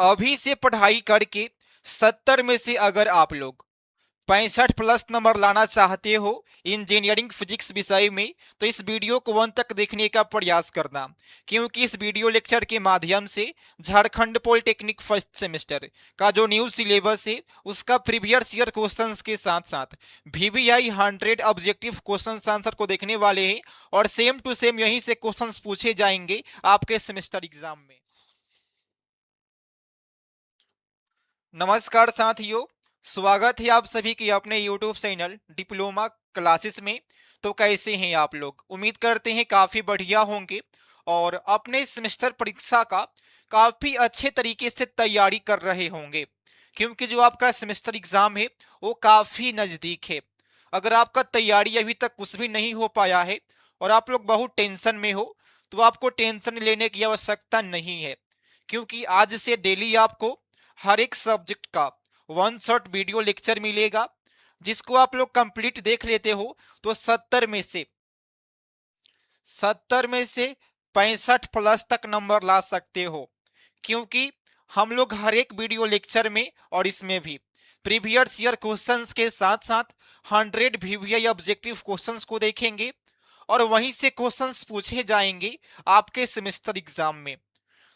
अभी से पढ़ाई करके 70 में से अगर आप लोग 65 प्लस नंबर लाना चाहते हो इंजीनियरिंग फिजिक्स विषय में, तो इस वीडियो को अंत तक देखने का प्रयास करना, क्योंकि इस वीडियो लेक्चर के माध्यम से झारखंड पॉलिटेक्निक फर्स्ट सेमेस्टर का जो न्यू सिलेबस है उसका प्रीवियस ईयर क्वेश्चंस के साथ साथ VVI 100 ऑब्जेक्टिव क्वेश्चन आंसर को देखने वाले हैं और सेम टू सेम यहीं से क्वेश्चंस पूछे जाएंगे आपके सेमेस्टर एग्जाम में। नमस्कार साथियों, स्वागत है आप सभी की अपने YouTube चैनल डिप्लोमा क्लासेस में। तो कैसे हैं आप लोग? उम्मीद करते हैं काफ़ी बढ़िया होंगे और अपने सेमेस्टर परीक्षा का काफ़ी अच्छे तरीके से तैयारी कर रहे होंगे, क्योंकि जो आपका सेमेस्टर एग्ज़ाम है वो काफ़ी नज़दीक है। अगर आपका तैयारी अभी तक कुछ भी नहीं हो पाया है और आप लोग बहुत टेंशन में हो, तो आपको टेंशन लेने की आवश्यकता नहीं है, क्योंकि आज से डेली आपको हर एक सब्जेक्ट का वन शॉट वीडियो लेक्चर मिलेगा, जिसको आप लोग कंप्लीट देख लेते हो तो 70 में से 65 प्लस तक नंबर ला सकते हो, क्योंकि हम लोग हर एक वीडियो लेक्चर में और इसमें भी प्रीवियस ईयर क्वेश्चंस के साथ साथ 100 VVI ऑब्जेक्टिव क्वेश्चंस को देखेंगे और वहीं से क्वेश्चंस पूछे जाएंगे आपके सेमेस्टर एग्जाम में।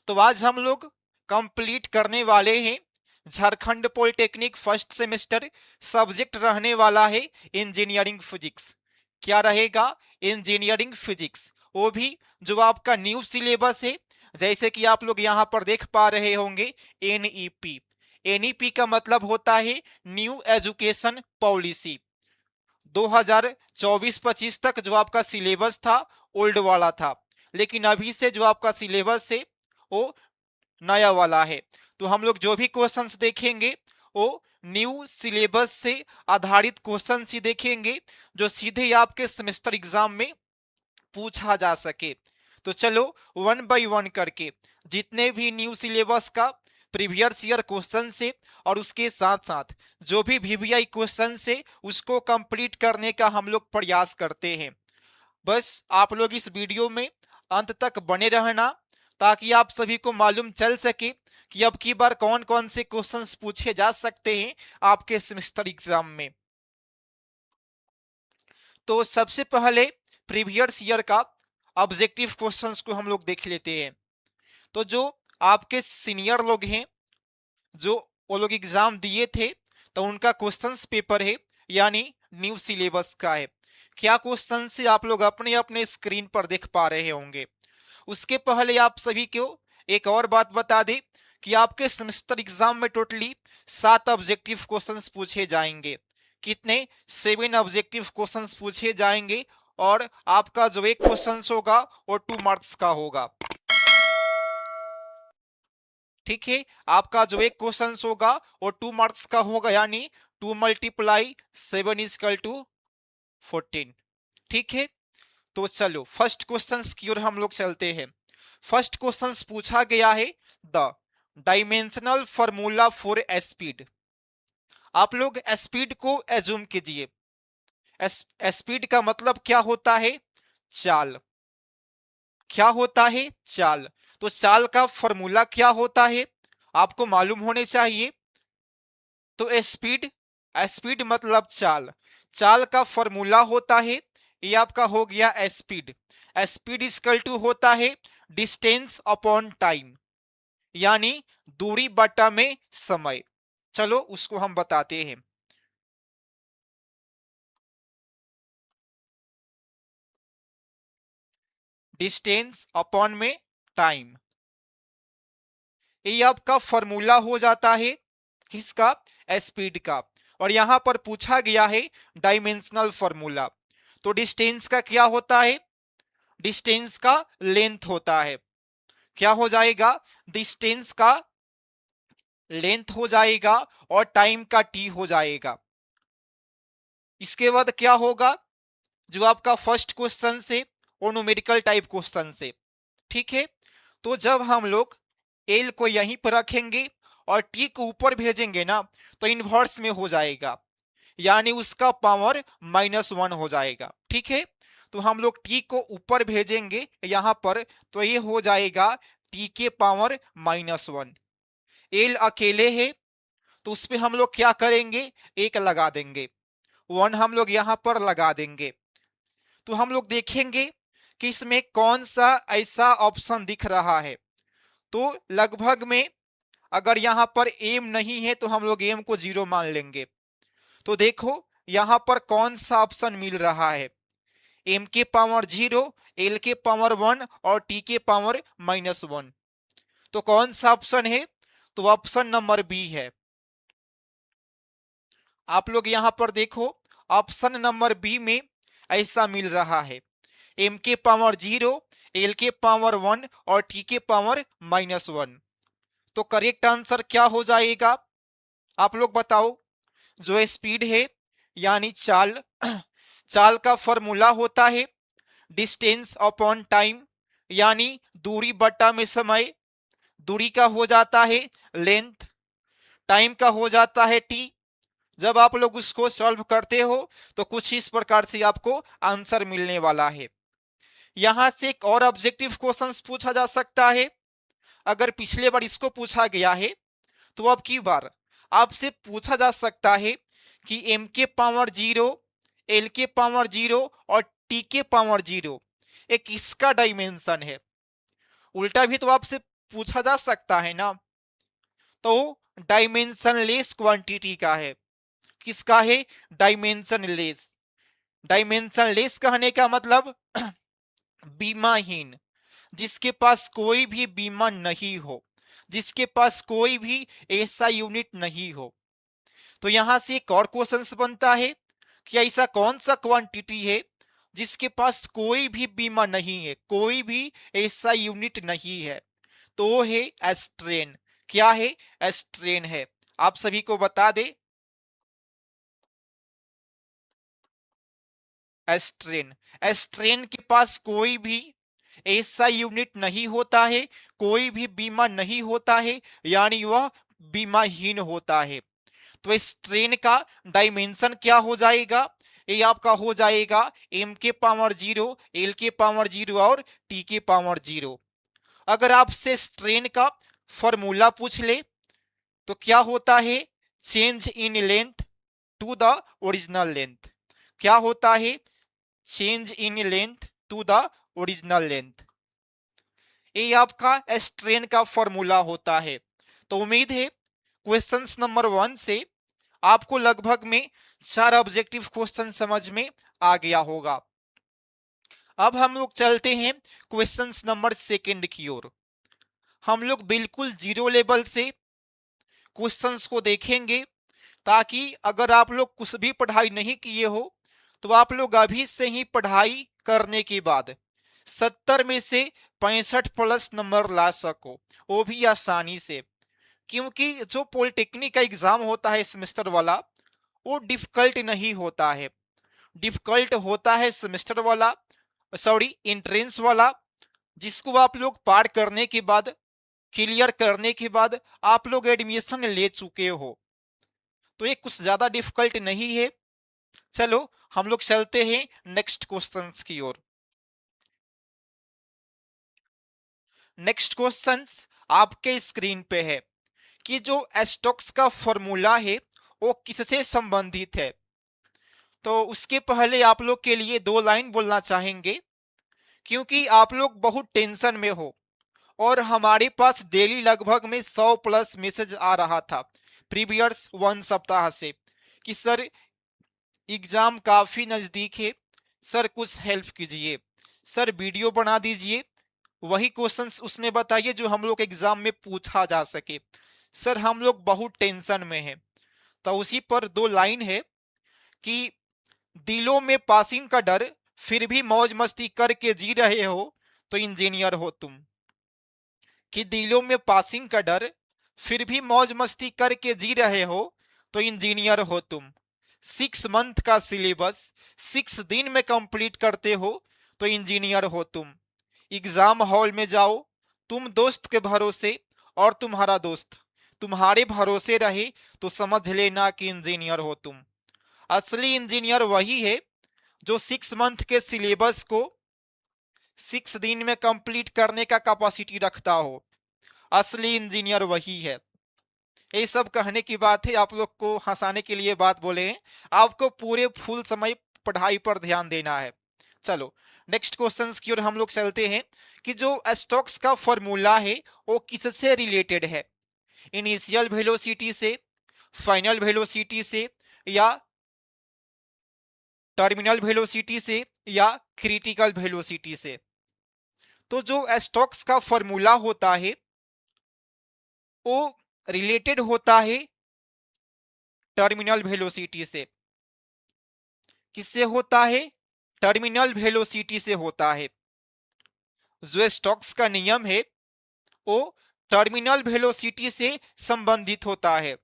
तो आज हम लोग कंप्लीट करने वाले हैं Jharkhand polytechnic first semester. Subject रहने वाला है इंजीनियरिंग फिजिक्स। क्या रहेगा? इंजीनियरिंग फिजिक्स, वो भी जो आपका न्यू सिलेबस है, जैसे कि आप लोग यहाँ पर देख पा रहे होंगे NEP। NEP का मतलब होता है न्यू एजुकेशन पॉलिसी। 2024-25 तक जो आपका सिलेबस था ओल्ड वाला था, लेकिन अभी से जो आपका सिलेबस है वो नया वाला है। तो हम लोग जो भी क्वेश्चंस देखेंगे वो न्यू सिलेबस से आधारित क्वेश्चंस ही देखेंगे, जो सीधे आपके सेमेस्टर एग्जाम में पूछा जा सके। तो चलो वन बाय वन करके जितने भी न्यू सिलेबस का प्रीवियस ईयर क्वेश्चन से और उसके साथ साथ जो भी VVI क्वेश्चन से उसको कंप्लीट करने का हम लोग प्रयास करते हैं। बस आप लोग इस वीडियो में अंत तक बने रहना, ताकि आप सभी को मालूम चल सके कि अब की बार कौन कौन से क्वेश्चंस पूछे जा सकते हैं आपके सेमेस्टर एग्जाम में। तो सबसे पहले प्रीवियस ईयर का ऑब्जेक्टिव क्वेश्चंस को हम लोग देख लेते हैं। तो जो आपके सीनियर लोग हैं, जो वो लोग एग्जाम दिए थे, तो उनका क्वेश्चंस पेपर है, यानी न्यू सिलेबस का है। क्या क्वेश्चन से आप लोग अपने अपने स्क्रीन पर देख पा रहे होंगे। उसके पहले आप सभी को एक और बात बता दें कि आपके सेमेस्टर एग्जाम में टोटली 7 ऑब्जेक्टिव क्वेश्चंस पूछे जाएंगे। कितने? 7 ऑब्जेक्टिव क्वेश्चंस पूछे जाएंगे और आपका जो एक क्वेश्चन होगा वो 2 मार्क्स का होगा। ठीक है, आपका जो एक क्वेश्चन होगा वो 2 मार्क्स का होगा, यानी 2 मल्टीप्लाई 7 इजकल टू 14। ठीक है, तो चलो फर्स्ट क्वेश्चन की ओर हम लोग चलते हैं। फर्स्ट क्वेश्चन पूछा गया है the dimensional formula for speed. आप लोग स्पीड को एज्यूम कीजिए। स्पीड का मतलब क्या होता है? चाल। क्या होता है? चाल। तो चाल का फॉर्मूला क्या होता है आपको मालूम होने चाहिए। तो स्पीड, स्पीड मतलब चाल। चाल का फॉर्मूला होता है, ये आपका हो गया स्पीड। स्पीड इक्वल टू होता है डिस्टेंस अपॉन टाइम, यानी दूरी बटा में समय। चलो उसको हम बताते हैं। डिस्टेंस अपॉन में टाइम, ये आपका फॉर्मूला हो जाता है किसका? स्पीड का। और यहां पर पूछा गया है डायमेंशनल फॉर्मूला। तो डिस्टेंस का क्या होता है? डिस्टेंस का लेंथ होता है। क्या हो जाएगा? डिस्टेंस का लेंथ हो जाएगा और टाइम का टी हो जाएगा। इसके बाद क्या होगा? जो आपका फर्स्ट क्वेश्चन से वो न्यूमेरिकल टाइप क्वेश्चन से। ठीक है, तो जब हम लोग एल को यहीं पर रखेंगे और टी को ऊपर भेजेंगे ना, तो इनवर्स में हो जाएगा, यानी उसका पावर -1 हो जाएगा। ठीक है, तो हम लोग टी को ऊपर भेजेंगे यहां पर, तो ये हो जाएगा टी के पावर -1। एल अकेले है तो उस पे हम लोग क्या करेंगे, एक लगा देंगे, 1 हम लोग यहां पर लगा देंगे। तो हम लोग देखेंगे कि इसमें कौन सा ऐसा ऑप्शन दिख रहा है। तो लगभग में अगर यहां पर एम नहीं है तो हम लोग एम को 0 मान लेंगे। तो देखो यहां पर कौन सा ऑप्शन मिल रहा है, एम के पावर 0, एल के पावर 1 और टी के पावर -1। तो कौन सा ऑप्शन है, तो ऑप्शन नंबर बी है। आप लोग यहां पर देखो ऑप्शन नंबर बी में ऐसा मिल रहा है, एम के पावर 0, एल के पावर 1 और टी के पावर -1। तो करेक्ट आंसर क्या हो जाएगा, आप लोग बताओ। जो स्पीड है यानी चाल चाल का फॉर्मूला होता है डिस्टेंस अपॉन टाइम, यानी दूरी बटा में समय। दूरी का हो जाता है लेंथ, टाइम का हो जाता है टी। जब आप लोग उसको सॉल्व करते हो तो कुछ इस प्रकार से आपको आंसर मिलने वाला है। यहां से एक और ऑब्जेक्टिव क्वेश्चंस पूछा जा सकता है। अगर पिछले बार इसको पूछा गया है तो अब की बार आपसे पूछा जा सकता है कि एम के पावर 0, एल के पावर 0 और टी के पावर 0 एक किसका डायमेंशन है। उल्टा भी तो आपसे पूछा जा सकता है ना। तो डायमेंशनलेस क्वांटिटी का है, किसका है, डायमेंशनलेस। डायमेंशनलेस कहने का मतलब बीमाहीन, जिसके पास कोई भी बीमा नहीं हो, जिसके पास कोई भी ऐसा यूनिट नहीं हो। तो यहां से एक और क्वेश्चन बनता है कि ऐसा कौन सा क्वांटिटी है जिसके पास कोई भी बीमा नहीं है, कोई भी ऐसा यूनिट नहीं है। तो वो है एस्ट्रेन। क्या है, एस्ट्रेन है। आप सभी को बता दे एस्ट्रेन, एस्ट्रेन के पास कोई भी ऐसा यूनिट नहीं होता है, कोई भी बीमा नहीं होता है, यानी वह बीमाहीन होता है। तो इस ट्रेन का डायमेंशन क्या हो जाएगा, ये आपका हो जाएगा एम के पावर 0, एल के पावर 0 और टी के पावर 0। अगर आपसे स्ट्रेन का फॉर्मूला पूछ ले तो क्या होता है, change in length to the original length. क्या होता है, change in length to the original length. ये आपका स्ट्रेन का फॉर्मूला होता है। तो उम्मीद है क्वेश्चंस नंबर 1 से आपको लगभग में 4 ऑब्जेक्टिव क्वेश्चन समझ में आ गया होगा। अब हम लोग चलते हैं क्वेश्चंस नंबर 2 की ओर। हम लोग बिल्कुल जीरो लेवल से क्वेश्चंस को देखेंगे, ताकि अगर आप लोग कुछ भी पढ़ाई नहीं किए हो तो आप लोग अभी से ही पढ़ाई करने के बाद 70 में से 65 प्लस नंबर ला सको, वो भी आसानी से। क्योंकि जो पॉलिटेक्निक का एग्जाम होता है सेमेस्टर वाला, वो डिफिकल्ट नहीं होता है। डिफिकल्ट होता है सेमेस्टर वाला, सॉरी एंट्रेंस वाला, जिसको आप लोग पार करने के बाद, क्लियर करने के बाद आप लोग एडमिशन ले चुके हो। तो ये कुछ ज्यादा डिफिकल्ट नहीं है। चलो हम लोग चलते हैं नेक्स्ट क्वेश्चंस की ओर। नेक्स्ट क्वेश्चंस आपके स्क्रीन पे है कि जो स्टोक्स का फॉर्मूला है वो किससे संबंधित है। तो उसके पहले आप लोग के लिए 2 लाइन बोलना चाहेंगे, क्योंकि आप लोग बहुत टेंशन में हो और हमारे पास डेली लगभग में 100 प्लस मैसेज आ रहा था प्रीवियस 1 सप्ताह से कि सर एग्जाम काफी नजदीक है, सर कुछ हेल्प कीजिए, सर वीडियो बना दीजिए, वही क्वेश्चंस उसमें बताइए जो हम लोग एग्जाम में पूछा जा सके। सर हम लोग बहुत टेंशन में हैं। तो उसी पर 2 लाइन है कि दिलों में पासिंग का डर फिर भी मौज मस्ती करके जी रहे हो तो इंजीनियर हो तुम। कि दिलों में पासिंग का डर फिर भी मौज मस्ती करके जी रहे हो तो इंजीनियर हो तुम। 6 मंथ का सिलेबस 6 दिन में कंप्लीट करते हो तो इंजीनियर हो तुम। एग्जाम हॉल में जाओ तुम दोस्त के भरोसे और तुम्हारा दोस्त तुम्हारे भरोसे रहे तो समझ लेना कि इंजीनियर हो तुम। असली इंजीनियर वही है जो 6 मंथ के सिलेबस को 6 दिन में कंप्लीट करने का कैपेसिटी रखता हो। असली इंजीनियर वही है। ये सब कहने की बात है, आप लोग को हंसाने के लिए बात बोले हैं, आपको पूरे फुल समय पढ़ाई पर ध्यान देना है। चलो नेक्स्ट क्वेश्चंस की ओर हम लोग चलते हैं कि जो स्टोक्स का फॉर्मूला है वो किससे रिलेटेड है, इनिशियल वेलोसिटी से, फाइनल वेलोसिटी से, या टर्मिनल वेलोसिटी से, या क्रिटिकल वेलोसिटी से। तो जो स्टोक्स का फॉर्मूला होता है वो रिलेटेड होता है टर्मिनल वेलोसिटी से। किससे होता है? टर्मिनल वेलोसिटी से होता है। जो स्टोक्स का नियम है वो टर्मिनल वेलोसिटी से संबंधित होता है।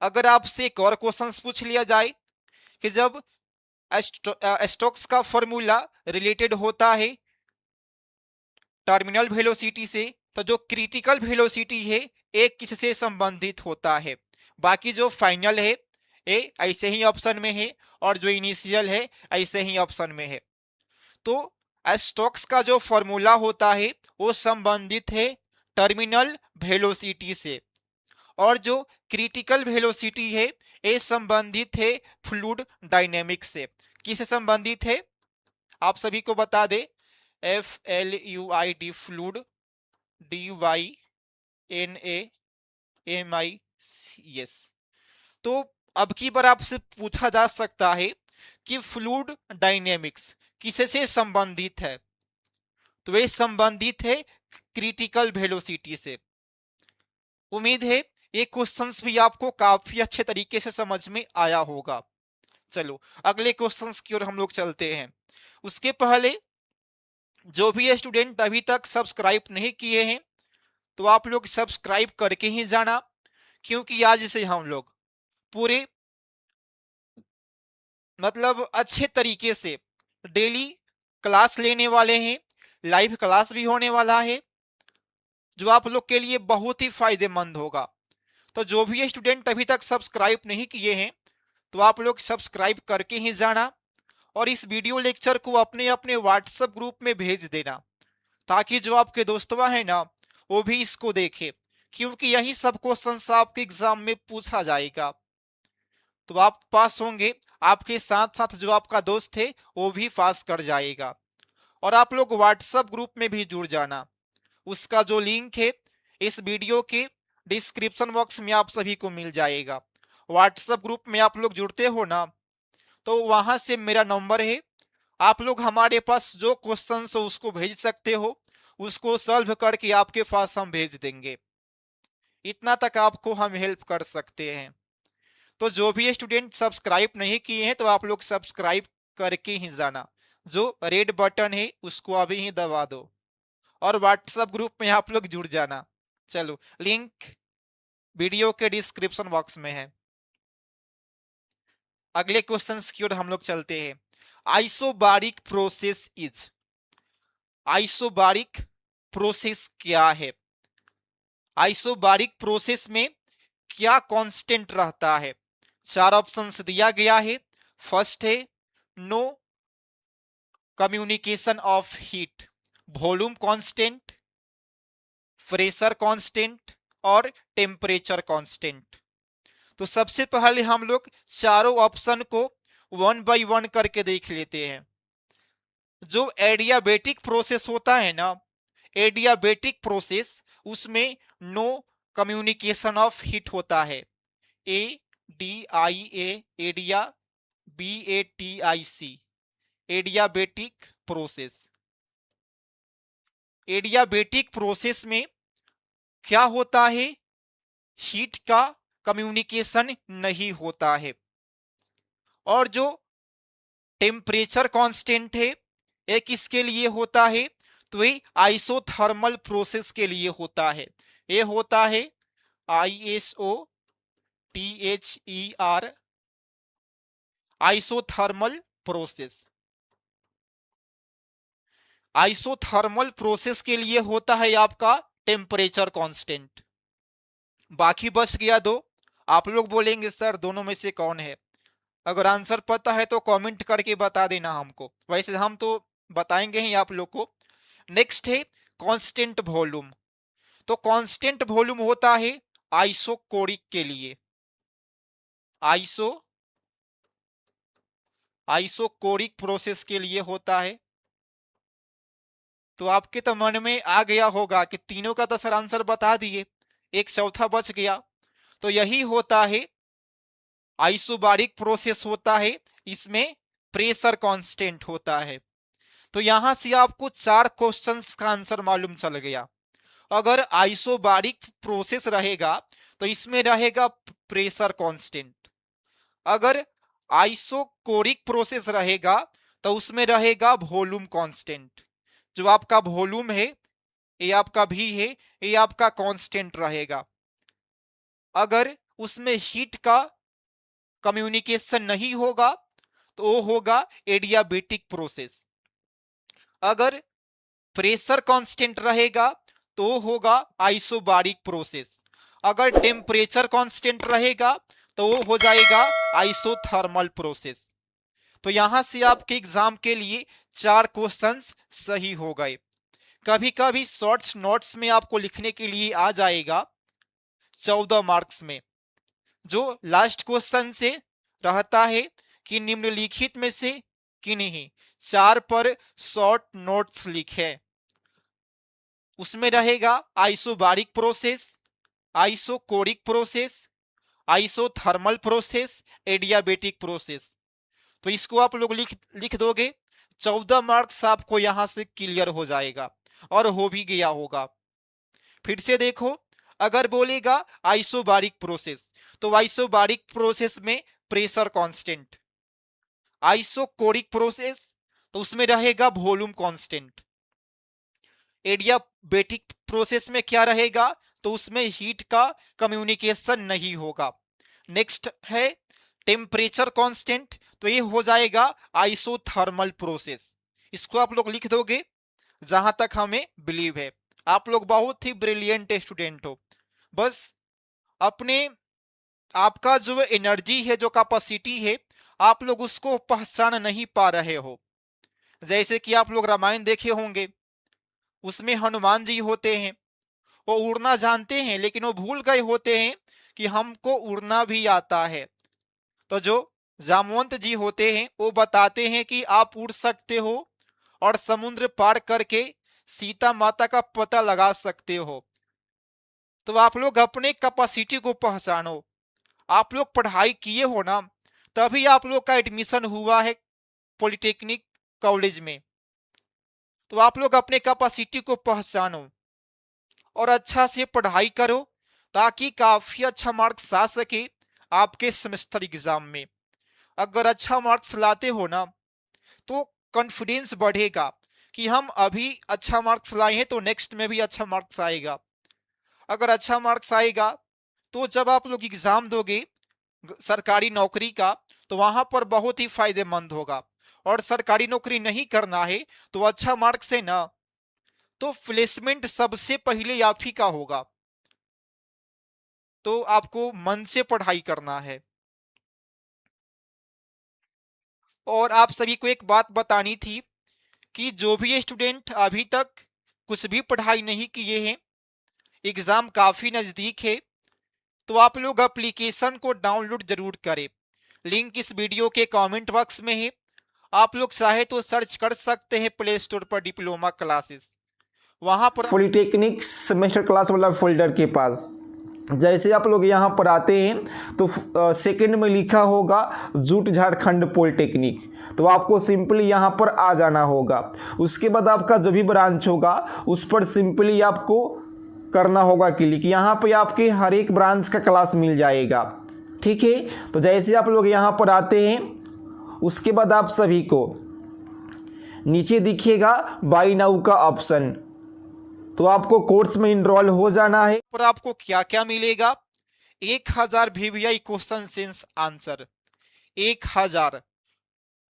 अगर आपसे एक और क्वेश्चन पूछ लिया जाए कि जब स्टोक्स का फॉर्मूला रिलेटेड होता है टर्मिनल वेलोसिटी से, तो जो क्रिटिकल वेलोसिटी है एक किससे संबंधित होता है? बाकी जो फाइनल है ये ऐसे ही ऑप्शन में है, और जो इनिशियल है ऐसे ही ऑप्शन में है। तो स्टोक्स का जो फॉर्मूला होता है वो संबंधित है टर्मिनल वेलोसिटी से, और जो क्रिटिकल वेलोसिटी है ये संबंधित है फ्लूइड डायनेमिक्स से। किससे संबंधित है आप सभी को बता दे, FLUID फ्लूइड, DYNAMICS। तो अब की बार आपसे पूछा जा सकता है कि फ्लूइड डायनेमिक्स किसे से संबंधित है, तो वे संबंधित है क्रिटिकल वेलोसिटी से। उम्मीद है ये क्वेश्चंस भी आपको काफी अच्छे तरीके से समझ में आया होगा। चलो अगले क्वेश्चंस की ओर हम लोग चलते हैं। उसके पहले जो भी स्टूडेंट अभी तक सब्सक्राइब नहीं किए हैं तो आप लोग सब्सक्राइब करके ही जाना, क्योंकि आज से हम लोग पूरे मतलब अच्छे तरीके से डेली क्लास लेने वाले हैं। लाइव क्लास भी होने वाला है जो आप लोग के लिए बहुत ही फायदेमंद होगा। तो जो भी स्टूडेंट अभी तक सब्सक्राइब नहीं किए हैं तो आप लोग सब्सक्राइब करके ही जाना, और इस वीडियो लेक्चर को अपने अपने व्हाट्सएप ग्रुप में भेज देना, ताकि जो आपके दोस्तवा है ना वो भी इसको देखे, क्योंकि यही सब क्वेश्चन आपके एग्जाम में पूछा जाएगा। तो आप पास होंगे, आपके साथ साथ जो आपका दोस्त है वो भी पास कर जाएगा। और आप लोग व्हाट्सएप ग्रुप में भी जुड़ जाना, उसका जो लिंक है इस वीडियो के डिस्क्रिप्शन बॉक्स में आप सभी को मिल जाएगा। व्हाट्सएप ग्रुप में आप लोग जुड़ते हो ना, तो वहां से मेरा नंबर है, आप लोग हमारे पास जो क्वेश्चन हो उसको भेज सकते हो, उसको सॉल्व करके आपके पास हम भेज देंगे। इतना तक आपको हम हेल्प कर सकते हैं। तो जो भी स्टूडेंट सब्सक्राइब नहीं किए हैं तो आप लोग सब्सक्राइब करके ही जाना, जो रेड बटन है उसको अभी ही दबा दो, और व्हाट्सएप ग्रुप में आप लोग जुड़ जाना। चलो लिंक वीडियो के डिस्क्रिप्शन बॉक्स में है। अगले क्वेश्चंस की ओर हम लोग चलते हैं। Isobaric process is, isobaric process क्या है? आइसोबारिक प्रोसेस में क्या कांस्टेंट रहता है? चार ऑप्शंस दिया गया है। फर्स्ट है no communication of heat, volume constant, pressure constant, और टेम्परेचर कांस्टेंट। तो सबसे पहले हम लोग चारों ऑप्शन को वन बाय वन करके देख लेते हैं। जो एडियाबेटिक प्रोसेस होता है ना, एडियाबेटिक प्रोसेस, उसमें नो कम्युनिकेशन ऑफ हीट होता है। ADIA, एडिया, BATIC, adiabatic process. Adiabatic process में क्या होता है? हीट का कम्युनिकेशन नहीं होता है। और जो टेम्परेचर कांस्टेंट है ये किसके लिए होता है? तो ये आइसोथर्मल प्रोसेस के लिए होता है। ये होता है ISOTHER, isothermal process. Isothermal process के लिए होता है आपका टेम्परेचर कांस्टेंट। बाकी बच गया दो। आप लोग बोलेंगे सर दोनों में से कौन है? अगर आंसर पता है तो कमेंट करके बता देना हमको, वैसे हम तो बताएंगे ही आप लोग को। नेक्स्ट है कांस्टेंट वॉल्यूम। तो कांस्टेंट वॉल्यूम होता है आइसोकोरिक के लिए, आइसोकोरिक प्रोसेस के लिए होता है। तो आपके तो मन में आ गया होगा कि तीनों का तो सर आंसर बता दिए, एक चौथा बच गया। तो यही होता है आइसोबारिक प्रोसेस होता है, इसमें प्रेशर कांस्टेंट होता है। तो यहां से आपको 4 क्वेश्चंस का आंसर मालूम चल गया। अगर आइसोबारिक प्रोसेस रहेगा तो इसमें रहेगा प्रेशर कांस्टेंट। अगर आइसोकोरिक प्रोसेस रहेगा तो उसमें रहेगा वॉल्यूम कांस्टेंट। जो आपका वॉल्यूम है ये आपका भी है, ये आपका कांस्टेंट रहेगा। अगर उसमें हीट का कम्युनिकेशन नहीं होगा तो वो होगा एडियाबेटिक प्रोसेस। अगर प्रेशर कांस्टेंट रहेगा तो होगा आइसोबारिक प्रोसेस। अगर टेम्परेचर कांस्टेंट रहेगा तो वो हो जाएगा आइसोथर्मल प्रोसेस। तो यहां से आपके एग्जाम के लिए 4 क्वेश्चंस सही हो गए। कभी कभी शॉर्ट्स नोट्स में आपको लिखने के लिए आ जाएगा 14 मार्क्स में, जो लास्ट क्वेश्चन से रहता है कि निम्नलिखित में से किन्हीं 4 पर शॉर्ट नोट्स लिखें। उसमें रहेगा isobaric process, isochoric process, isothermal process, adiabatic process. तो इसको आप लोग लिख दोगे, 14 मार्क्स आपको यहां से क्लियर हो जाएगा और हो भी गया होगा। फिर से देखो, अगर बोलेगा आइसोबारिक प्रोसेस तो आइसोबारिक प्रोसेस में प्रेशर कांस्टेंट, आइसोकोरिक प्रोसेस तो उसमें रहेगा वॉल्यूम कांस्टेंट, एडियाबेटिक प्रोसेस में क्या रहेगा तो उसमें हीट का कम्युनिकेशन नहीं होगा। नेक्स्ट है टेम्परेचर कांस्टेंट, तो ये हो जाएगा आइसोथर्मल प्रोसेस। इसको आप लोग लिख दोगे जहां तक हमें बिलीव है। आप लोग बहुत ही ब्रिलियंट स्टूडेंट हो, बस अपने आपका जो एनर्जी है, जो कैपेसिटी है, आप लोग उसको पहचान नहीं पा रहे हो। जैसे कि आप लोग रामायण देखे होंगे, उसमें हनुमान जी होते हैं, वो उड़ना जानते हैं लेकिन वो भूल गए होते हैं कि हमको उड़ना भी आता है। तो जो जामवंत जी होते हैं वो बताते हैं कि आप उड़ सकते हो और समुद्र पार करके सीता माता का पता लगा सकते हो। तो आप लोग अपने कैपेसिटी को पहचानो। आप लोग पढ़ाई किए हो ना, तभी आप लोग का एडमिशन हुआ है पॉलिटेक्निक कॉलेज में। तो आप लोग अपने कैपेसिटी को पहचानो और अच्छा से पढ़ाई करो ताकि काफी अच्छा मार्क्स आ सके आपके सेमेस्टर एग्जाम में। अगर अच्छा मार्क्स लाते हो ना तो कॉन्फिडेंस बढ़ेगा कि हम अभी अच्छा मार्क्स लाए हैं तो नेक्स्ट में भी अच्छा मार्क्स आएगा। अगर अच्छा मार्क्स आएगा तो जब आप लोग एग्जाम दोगे सरकारी नौकरी का तो वहां पर बहुत ही फायदेमंद होगा। और सरकारी नौकरी नहीं करना है तो अच्छा मार्क्स है ना, तो प्लेसमेंट सबसे पहले आप ही का होगा। तो आपको मन से पढ़ाई करना है। और आप सभी को एक बात बतानी थी कि जो भी स्टूडेंट अभी तक कुछ भी पढ़ाई नहीं किए हैं, एग्जाम काफी नजदीक है, तो आप लोग एप्लीकेशन को डाउनलोड जरूर करें। लिंक इस वीडियो के कमेंट बॉक्स में है। आप लोग चाहे तो सर्च कर सकते हैं प्ले स्टोर पर डिप्लोमा क्लासेस, वहां पर पॉलिटेक्निक सेमेस्टर क्लास वाला फोल्डर के पास जैसे आप लोग यहाँ पर आते हैं तो सेकंड में लिखा होगा जूट झारखंड पॉलिटेक्निक, तो आपको सिंपली यहाँ पर आ जाना होगा। उसके बाद आपका जो भी ब्रांच होगा उस पर सिंपली आपको करना होगा क्लिक। यहाँ पे आपके हर एक ब्रांच का क्लास मिल जाएगा, ठीक है। तो जैसे आप लोग यहाँ पर आते हैं उसके बाद आप सभी को नीचे दिखिएगा बाय नाउ का ऑप्शन, तो आपको कोर्स में इनरोल हो जाना है। पर आपको क्या क्या मिलेगा? 1000 VVI क्वेश्चन सेंस आंसर, 1000।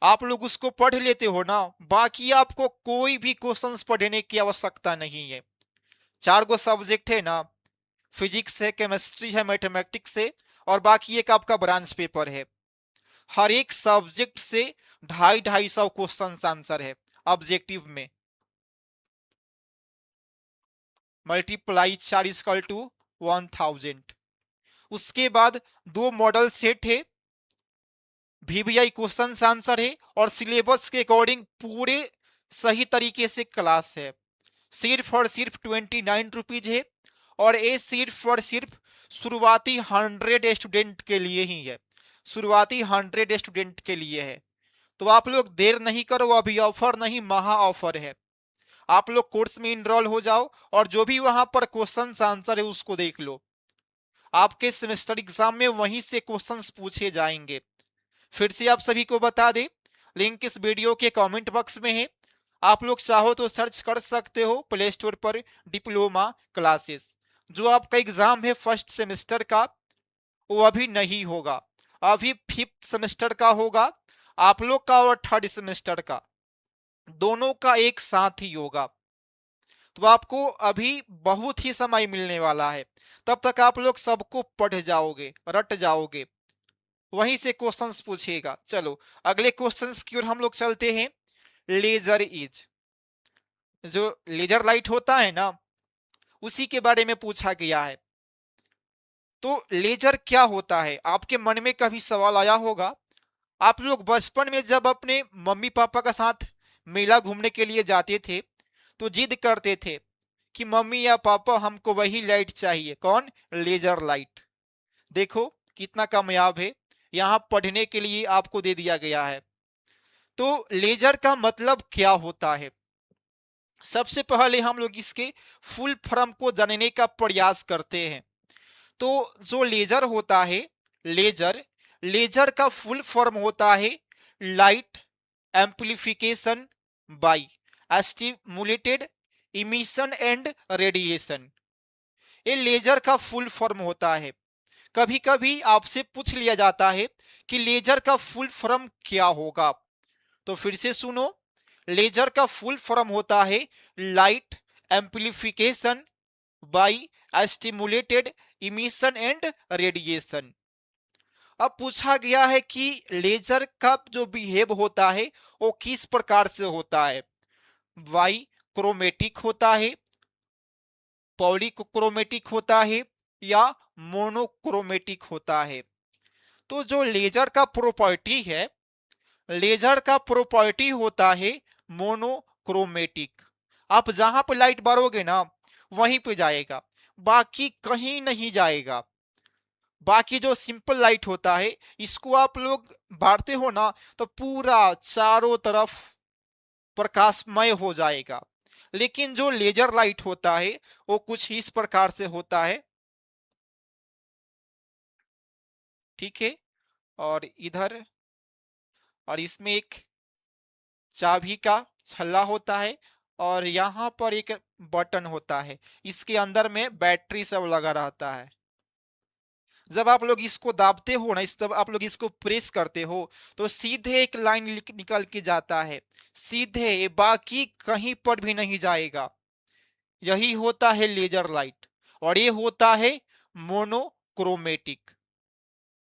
आप लोग उसको पढ़ लेते हो ना, बाकी आपको कोई भी क्वेश्चंस पढ़ने की आवश्यकता नहीं है। 4 गो सब्जेक्ट है ना, फिजिक्स है, केमिस्ट्री है, मैथमेटिक्स है और बाकी एक आपका ब्रांच पेपर है। हर एक सब्जेक्ट से 250-250 क्वेश्चन आंसर है ऑब्जेक्टिव में। मल्टीप्लाई 4 = 1000। उसके बाद 2 मॉडल सेट है, VBI क्वेश्चन आंसर है और सिलेबस के अकॉर्डिंग पूरे सही तरीके से क्लास है। सिर्फ और सिर्फ 29 रुपीज है और ये सिर्फ और सिर्फ शुरुआती 100 स्टूडेंट के लिए ही है, शुरुआती 100 स्टूडेंट के लिए है। तो आप लोग देर नहीं करो, अभी ऑफर नहीं महा ऑफर है। आप लोग कोर्स में इनरोल हो जाओ और जो भी वहां पर क्वेश्चन आंसर है उसको देख लो। आपके सेमेस्टर एग्जाम में वहीं से क्वेश्चंस पूछे जाएंगे। फिर से आप सभी को बता दें, लिंक इस वीडियो के कमेंट बॉक्स में है, आप लोग चाहो तो सर्च कर सकते हो प्ले स्टोर पर डिप्लोमा क्लासेस। जो आपका एग्जाम है फर्स्ट सेमेस्टर का वो अभी नहीं होगा, अभी 5th सेमेस्टर का होगा आप लोग का और 3rd सेमेस्टर का, दोनों का एक साथ ही होगा। तो आपको अभी बहुत ही समय मिलने वाला है, तब तक आप लोग सबको पढ़ जाओगे, रट जाओगे, वहीं से क्वेश्चंस पूछेगा। चलो अगले क्वेश्चंस की ओर हम लोग चलते हैं। लेजर इज, जो लेजर लाइट होता है ना उसी के बारे में पूछा गया है। तो लेजर क्या होता है, आपके मन में कभी सवाल आया होगा। आप लोग बचपन में जब अपने मम्मी पापा का साथ मेला घूमने के लिए जाते थे तो जिद करते थे कि मम्मी या पापा हमको वही लाइट चाहिए, कौन, लेजर लाइट। देखो कितना कामयाब है, यहां पढ़ने के लिए आपको दे दिया गया है। तो लेजर का मतलब क्या होता है, सबसे पहले हम लोग इसके फुल फॉर्म को जानने का प्रयास करते हैं। तो जो लेजर होता है, लेजर लेजर का फुल फॉर्म होता है light amplification by stimulated emission and radiation. ये लेजर का फुल फॉर्म होता है। कभी कभी आपसे पूछ लिया जाता है कि लेजर का फुल फॉर्म क्या होगा, तो फिर से सुनो, लेजर का फुल फॉर्म होता है light amplification by stimulated emission and radiation. अब पूछा गया है कि लेजर का जो बिहेव होता है वो किस प्रकार से होता है, वाई क्रोमेटिक होता है, पॉलीक्रोमेटिक होता है या मोनोक्रोमेटिक होता है। तो जो लेजर का प्रॉपर्टी है, लेजर का प्रॉपर्टी होता है मोनोक्रोमेटिक। आप जहां पर लाइट बारोगे ना वहीं पे जाएगा, बाकी कहीं नहीं जाएगा। बाकी जो सिंपल लाइट होता है इसको आप लोग बारते हो ना तो पूरा चारों तरफ प्रकाशमय हो जाएगा। लेकिन जो लेजर लाइट होता है वो कुछ इस प्रकार से होता है, ठीक है। और इधर, और इसमें एक चाबी का छल्ला होता है और यहाँ पर एक बटन होता है, इसके अंदर में बैटरी सब लगा रहता है। जब आप लोग इसको दाबते हो ना, जब आप लोग इसको प्रेस करते हो तो सीधे एक लाइन निकल के जाता है, सीधे, बाकी कहीं पर भी नहीं जाएगा। यही होता है लेजर लाइट और ये होता है मोनोक्रोमेटिक।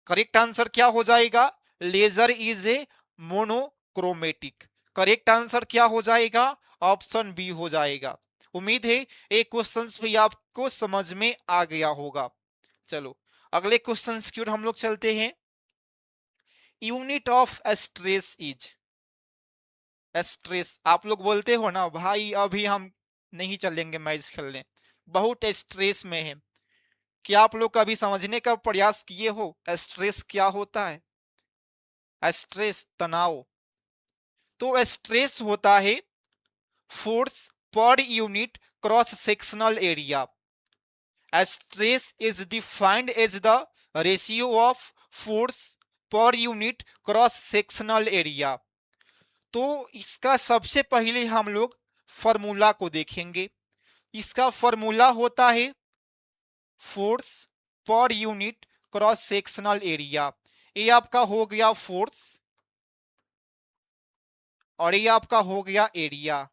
करेक्ट आंसर क्या हो जाएगा, laser is a monochromatic. Correct answer क्या हो जाएगा, ऑप्शन बी हो जाएगा। उम्मीद है ये क्वेश्चंस भी आपको समझ में आ गया होगा। चलो अगले क्वेश्चंस की ओर हम लोग चलते हैं। Unit of stress is, stress, आप लोग बोलते हो ना भाई अभी हम नहीं चलेंगे मैच खेलने, बहुत स्ट्रेस में है। क्या आप लोग कभी समझने का प्रयास किए हो स्ट्रेस क्या होता है, स्ट्रेस तनाव। तो स्ट्रेस होता है force per unit cross sectional area. Stress is defined as the ratio of force per unit cross sectional area. तो इसका सबसे पहले हम लोग फॉर्मूला को देखेंगे। इसका फॉर्मूला होता है force per unit cross sectional area. ये आपका हो गया फोर्स और ये आपका हो गया एरिया।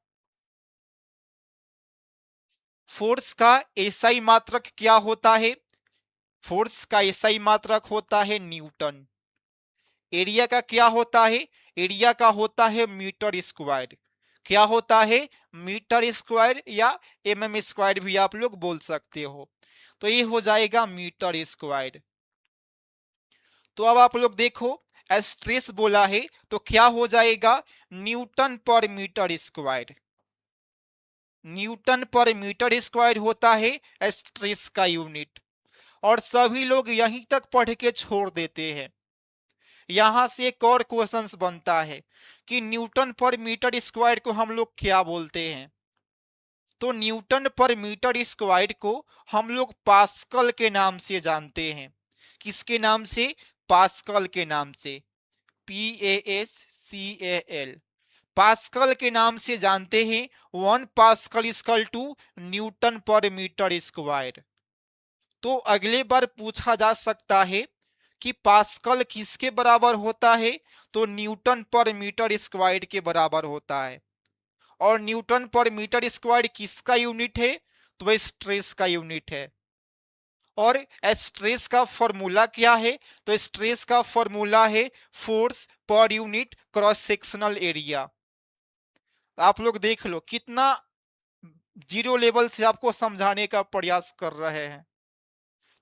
फोर्स का एसआई मात्रक क्या होता है, फोर्स का एसआई मात्रक होता है न्यूटन। एरिया का क्या होता है, एरिया का होता है मीटर स्क्वायर। क्या होता है, मीटर स्क्वायर या एमएम स्क्वायर भी आप लोग बोल सकते हो। तो ये हो जाएगा मीटर स्क्वायर। तो अब आप लोग देखो, स्ट्रेस बोला है तो क्या हो जाएगा, न्यूटन पर मीटर स्क्वायर। न्यूटन पर मीटर स्क्वायर होता है स्ट्रेस का यूनिट। और सभी लोग यहीं तक पढ़ के छोड़ देते हैं। यहां से एक और क्वेश्चंस बनता है कि न्यूटन पर मीटर स्क्वायर को हम लोग क्या बोलते हैं। तो न्यूटन पर मीटर स्क्वायर को हम लोग पास्कल के नाम से जानते हैं। किसके नाम से, पास्कल के नाम से, PASCAL, पास्कल के नाम से जानते हैं। 1 पास्कल इक्वल टू न्यूटन पर मीटर स्क्वायर। तो अगले बार पूछा जा सकता है कि पास्कल किसके बराबर होता है, तो न्यूटन पर मीटर स्क्वायर के बराबर होता है। और न्यूटन पर मीटर स्क्वायर किसका यूनिट है, तो वह स्ट्रेस का यूनिट है। और स्ट्रेस का फॉर्मूला क्या है, तो स्ट्रेस का फॉर्मूला है force per unit cross sectional area. आप लोग देख लो कितना जीरो लेवल से आपको समझाने का प्रयास कर रहे हैं।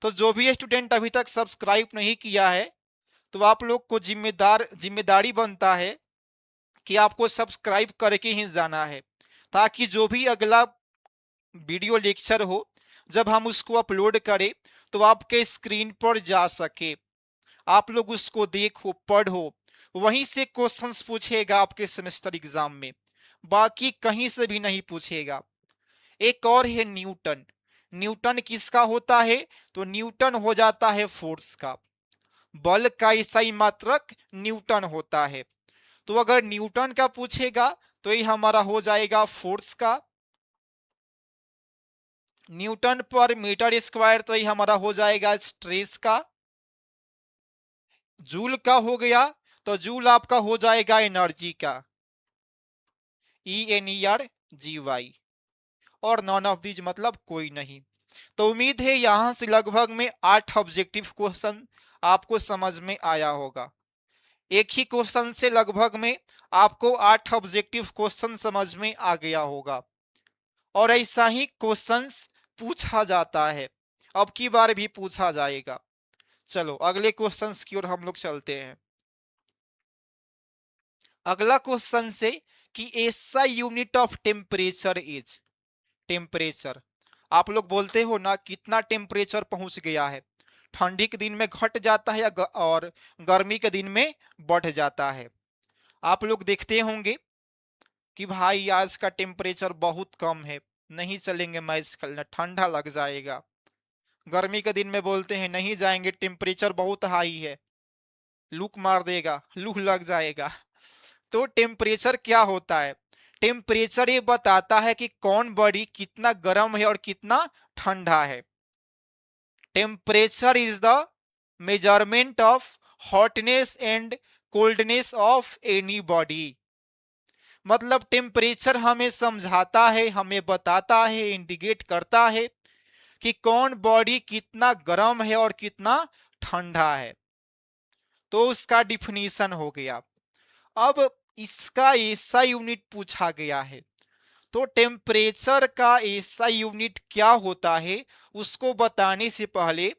तो जो भी स्टूडेंट अभी तक सब्सक्राइब नहीं किया है, तो आप लोग को जिम्मेदारी बनता है कि आपको सब्सक्राइब करके ही जाना है, ताकि जो भी अगला वीडियो लेक्चर हो, जब हम उसको अपलोड करें तो आपके स्क्रीन पर जा सके, आप लोग उसको देखो, पढ़ो, वहीं से क्वेश्चंस पूछेगा आपके सेमेस्टर एग्जाम में, बाकी कहीं से भी नहीं पूछेगा। एक और है न्यूटन। न्यूटन किसका होता है, तो न्यूटन हो जाता है फोर्स का। बल का इकाई मात्रक न्यूटन होता है। तो अगर न्यूटन का पूछेगा तो ये हमारा हो जाएगा फोर्स का। न्यूटन पर मीटर स्क्वायर तो ये हमारा हो जाएगा स्ट्रेस का। जूल का हो गया तो जूल आपका हो जाएगा एनर्जी का, ENERGY। और नॉन ऑफ दीज मतलब कोई नहीं। तो उम्मीद है यहां से लगभग में 8 ऑब्जेक्टिव क्वेश्चन आपको समझ में आया होगा। एक ही क्वेश्चन से लगभग में आपको 8 ऑब्जेक्टिव क्वेश्चन समझ में आ गया होगा। और ऐसा ही क्वेश्चंस पूछा जाता है, अब की बार भी पूछा जाएगा। चलो अगले क्वेश्चंस की ओर हम लोग चलते हैं। अगला क्वेश्चन से कि ऐसा unit of temperature is, temperature आप लोग बोलते हो ना कितना टेम्परेचर पहुंच गया है, ठंडी के दिन में घट जाता है और गर्मी के दिन में बढ़ जाता है। आप लोग देखते होंगे कि भाई आज का टेम्परेचर बहुत कम है, नहीं चलेंगे मैच खेलना, ठंडा लग जाएगा। गर्मी के दिन में बोलते हैं नहीं जाएंगे, टेम्परेचर बहुत हाई है, लू मार देगा, लू लग जाएगा। तो टेम्परेचर क्या होता है, टेम्परेचर ये बताता है कि कौन बॉडी कितना गर्म है और कितना ठंडा है। Temperature is the measurement of hotness and coldness of any body. मतलब टेम्परेचर हमें समझाता है, हमें बताता है, इंडिकेट करता है कि कौन बॉडी कितना गर्म है और कितना ठंडा है। तो उसका डिफिनीशन हो गया। अब इसका ऐसा यूनिट पूछा गया है, तो टेम्परेचर का ऐसा यूनिट क्या होता है उसको बताने से पहले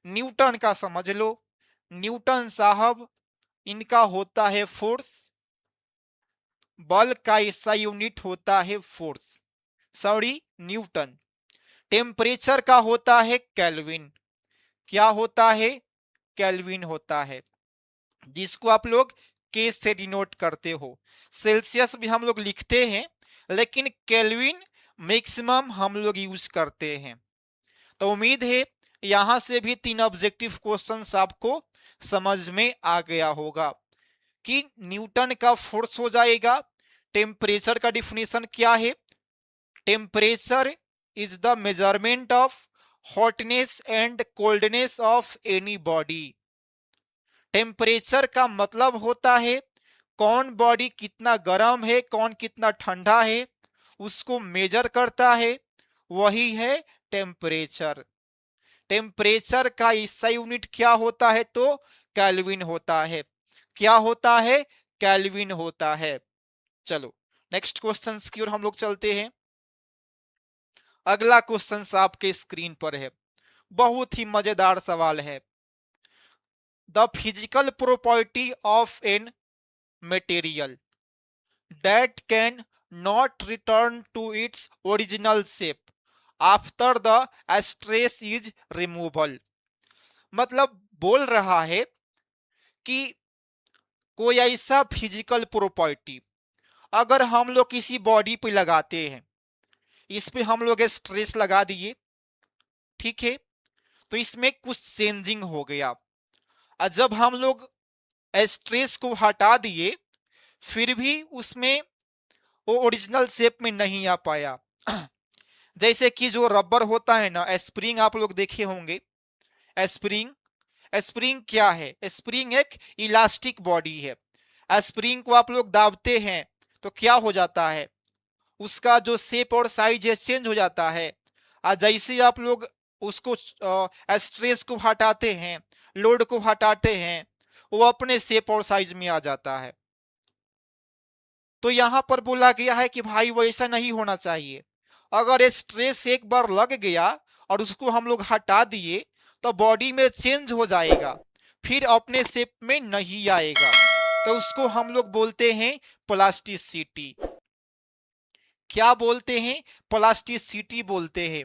न्यूटन का समझ लो। न्यूटन साहब इनका होता है फोर्स, बल का ऐसा यूनिट होता है फोर्स, सॉरी न्यूटन। टेम्परेचर का होता है केल्विन, क्या होता है, केल्विन होता है, जिसको आप लोग के से डिनोट करते हो। सेल्सियस भी हम लोग लिखते हैं, लेकिन केल्विन मैक्सिमम हम लोग यूज करते हैं। तो उम्मीद है यहां से भी 3 ऑब्जेक्टिव क्वेश्चंस आपको समझ में आ गया होगा कि न्यूटन का फोर्स हो जाएगा। टेम्परेचर का डिफिनेशन क्या है, temperature is the measurement of hotness and coldness of any body. Temperature का मतलब होता है कौन बॉडी कितना गर्म है, कौन कितना ठंडा है, उसको मेजर करता है, वही है टेम्परेचर। टेम्परेचर का इसका यूनिट क्या होता है, तो केल्विन होता है। क्या होता है, केल्विन होता है। चलो नेक्स्ट क्वेश्चन की ओर हम लोग चलते हैं। अगला क्वेश्चन आपके स्क्रीन पर है, बहुत ही मजेदार सवाल है। The physical property of an material that can not return to its original shape after the stress is removal. मतलब बोल रहा है कि कोई ऐसा फिजिकल प्रॉपर्टी अगर हम लोग किसी बॉडी पे लगाते हैं, इस पे हम लोग स्ट्रेस लगा दिए, ठीक है, तो इसमें कुछ चेंजिंग हो गया, और जब हम लोग स्ट्रेस को हटा दिए फिर भी उसमें वो ओरिजिनल शेप में नहीं आ पाया। जैसे कि जो रबर होता है ना, स्प्रिंग आप लोग देखे होंगे। स्प्रिंग स्प्रिंग क्या है? स्प्रिंग एक इलास्टिक बॉडी है। स्प्रिंग को आप लोग दाबते हैं तो क्या हो जाता है, उसका जो शेप और साइज है चेंज हो जाता है। और जैसे आप लोग उसको स्ट्रेस को हटाते हैं, लोड को हटाते हैं, वो अपने शेप और साइज में आ जाता है। तो यहां पर बोला गया है कि भाई वैसा नहीं होना चाहिए। अगर स्ट्रेस एक बार लग गया और उसको हम लोग हटा दिए तो बॉडी में चेंज हो जाएगा, फिर अपने शेप में नहीं आएगा। तो उसको हम लोग बोलते हैं प्लास्टिसिटी। क्या बोलते हैं? प्लास्टिसिटी बोलते हैं।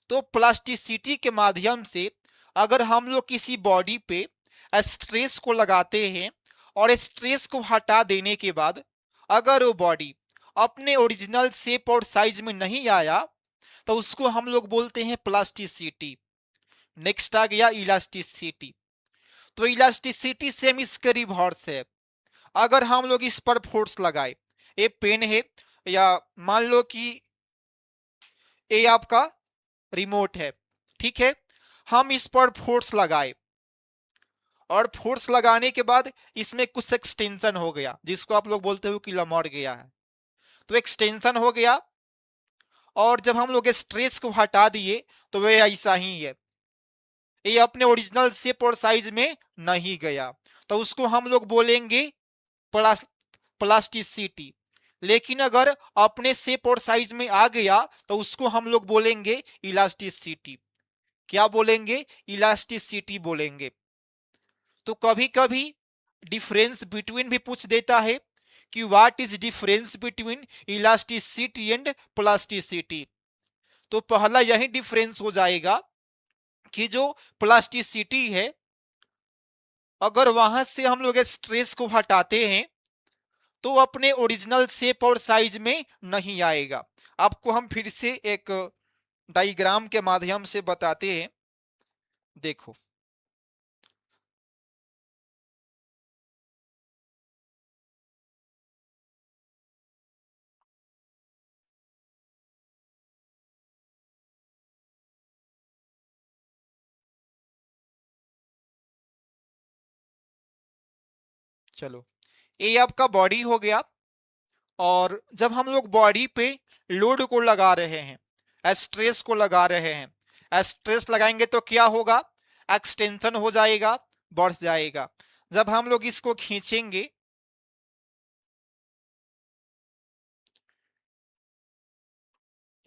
तो प्लास्टिसिटी के माध्यम से अगर हम लोग किसी बॉडी पे स्ट्रेस को लगाते हैं और स्ट्रेस को हटा देने के बाद अगर वो बॉडी अपने ओरिजिनल शेप और साइज में नहीं आया तो उसको हम लोग बोलते हैं प्लास्टिसिटी। नेक्स्ट आ गया इलास्टिसिटी। तो इलास्टिसिटी सेम इसके रिवर्स है। अगर हम लोग इस पर फोर्स लगाए, ये पेन है या मान लो कि ये आपका रिमोट है, ठीक है, हम इस पर फोर्स लगाए और फोर्स लगाने के बाद इसमें कुछ एक्सटेंशन हो गया जिसको आप लोग बोलते हो कि लमड़ गया है। तो एक्सटेंशन हो गया और जब हम लोग स्ट्रेस को हटा दिए तो वह ऐसा ही है, ये अपने ओरिजिनल शेप और साइज में नहीं गया, तो उसको हम लोग बोलेंगे प्लास्टिसिटी। लेकिन अगर अपने शेप और साइज में आ गया तो उसको हम लोग बोलेंगे इलास्टिसिटी। क्या बोलेंगे? इलास्टिसिटी बोलेंगे। तो कभी कभी डिफरेंस बिटवीन भी पूछ देता है कि what is difference between elasticity and plasticity. तो पहला यही डिफरेंस हो जाएगा कि जो प्लास्टिसिटी है अगर वहां से हम लोग स्ट्रेस को हटाते हैं तो अपने ओरिजिनल शेप और साइज में नहीं आएगा। आपको हम फिर से एक डायग्राम के माध्यम से बताते हैं, देखो। चलो, ये आपका बॉडी हो गया और जब हम लोग बॉडी पे लोड को लगा रहे हैं, स्ट्रेस को लगा रहे हैं, स्ट्रेस लगाएंगे तो क्या होगा? एक्सटेंशन हो जाएगा, बढ़ जाएगा। जब हम लोग इसको खींचेंगे,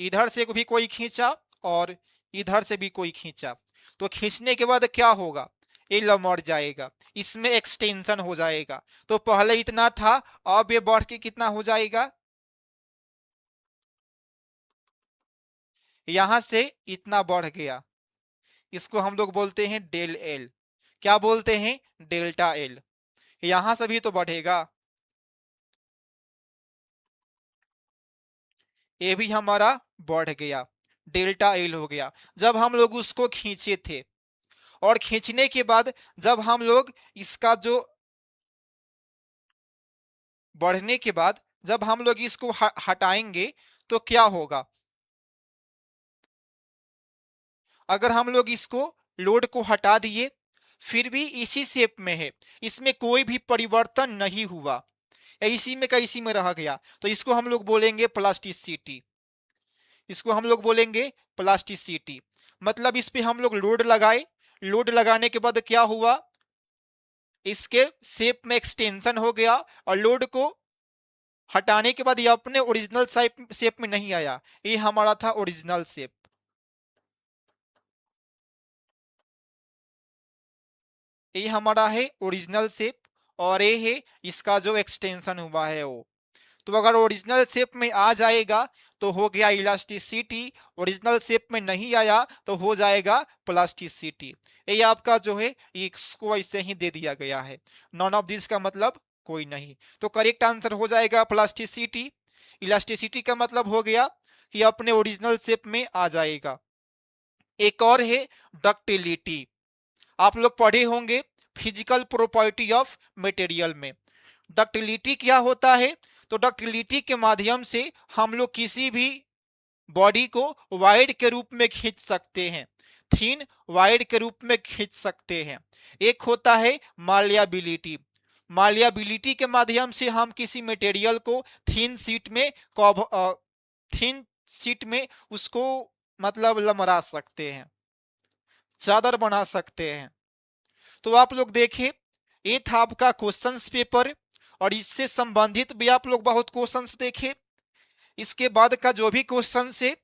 इधर से भी कोई खींचा और इधर से भी कोई खींचा, तो खींचने के बाद क्या होगा? ये लमड़ जाएगा, इसमें एक्सटेंशन हो जाएगा। तो पहले इतना था, अब ये बढ़ के कितना हो जाएगा? यहां से इतना बढ़ गया, इसको हम लोग बोलते हैं डेल एल। क्या बोलते हैं? Delta L. यहां से भी तो बढ़ेगा, ये भी हमारा बढ़ गया, डेल्टा एल हो गया। जब हम लोग उसको खींचे थे और खींचने के बाद जब हम लोग इसका जो बढ़ने के बाद जब हम लोग इसको हटाएंगे तो क्या होगा? अगर हम लोग इसको लोड को हटा दिए फिर भी इसी शेप में है, इसमें कोई भी परिवर्तन नहीं हुआ, इसी में का इसी में रह गया, तो इसको हम लोग बोलेंगे प्लास्टिसिटी। इसको हम लोग बोलेंगे प्लास्टिसिटी। मतलब इस पे हम लोग लोड लगाए, लोड लगाने के बाद क्या हुआ? इसके शेप में एक्सटेंशन हो गया और लोड को हटाने के बाद ये अपने ओरिजिनल शेप में नहीं आया, ये हमारा था ओरिजिनल शेप। ये हमारा है ओरिजिनल शेप और ये है इसका जो एक्सटेंशन हुआ है वो। तो अगर ओरिजिनल शेप में आ जाएगा तो हो गया इलास्टिसिटी, ओरिजिनल शेप में नहीं आया तो हो जाएगा प्लास्टिसिटी। ये आपका जो है इसको ऐसे ही दे दिया गया है, नॉन ऑफ दिस का मतलब कोई नहीं। तो करेक्ट आंसर हो जाएगा प्लास्टिसिटी। इलास्टिसिटी का मतलब हो गया कि अपने ओरिजिनल शेप में आ जाएगा। एक और है डक्टिलिटी। आप लोग पढ़े होंगे फिजिकल प्रॉपर्टी ऑफ मटेरियल में। डक्टिलिटी क्या होता है? तो डक्टिलिटी के माध्यम से हम लोग किसी भी बॉडी को वाइड के रूप में खींच सकते हैं, थीन वाइड के रूप में खींच सकते हैं। एक होता है मालियाबिलिटी। मालियाबिलिटी के माध्यम से हम किसी मटेरियल को थीन सीट में उसको मतलब लमरा सकते हैं, चादर बना सकते हैं। तो आप लोग देखिए, ये था आपका क्वेश्चंस पेपर और इससे संबंधित भी आप लोग बहुत क्वेश्चंस देखे। इसके बाद का जो भी क्वेश्चन है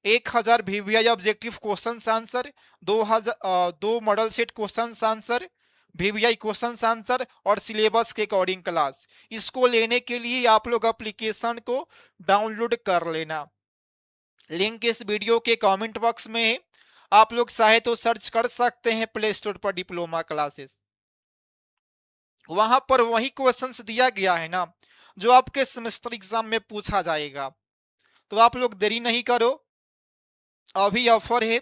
1000 VVI objective question answer, 2 model set question answer, VVI question answer और सिलेबस के अकॉर्डिंग क्लास। इसको लेने के लिए आप लोग एप्लीकेशन को डाउनलोड कर लेना। लिंक इस वीडियो के कमेंट बॉक्स में है, आप लोग चाहे तो सर्च कर सकते हैं प्ले स्टोर पर डिप्लोमा क्लासेस। वहां पर वही क्वेश्चंस दिया गया है ना जो आपके सेमेस्टर एग्जाम में पूछा जाएगा। तो आप लोग देरी नहीं करो, अभी ऑफर है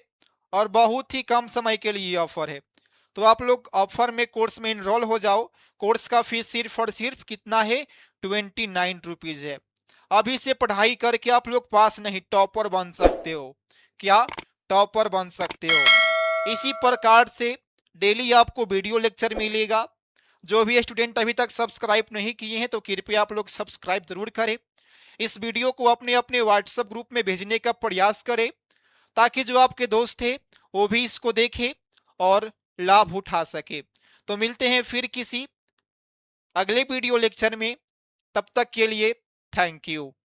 और बहुत ही कम समय के लिए ऑफर है। तो आप लोग ऑफर में कोर्स में इनरोल हो जाओ। कोर्स का फीस सिर्फ और सिर्फ कितना है? 29 रुपीज है। अभी से पढ़ाई करके आप लोग पास नहीं, टॉपर बन सकते हो। क्या? टॉपर बन सकते हो। इसी प्रकार से डेली आपको वीडियो लेक्चर मिलेगा। जो भी स्टूडेंट अभी तक सब्सक्राइब नहीं किए हैं तो कृपया आप लोग सब्सक्राइब जरूर करें। इस वीडियो को अपने अपने व्हाट्सएप ग्रुप में भेजने का प्रयास करें ताकि जो आपके दोस्त थे वो भी इसको देखे और लाभ उठा सके। तो मिलते हैं फिर किसी अगले वीडियो लेक्चर में, तब तक के लिए थैंक यू।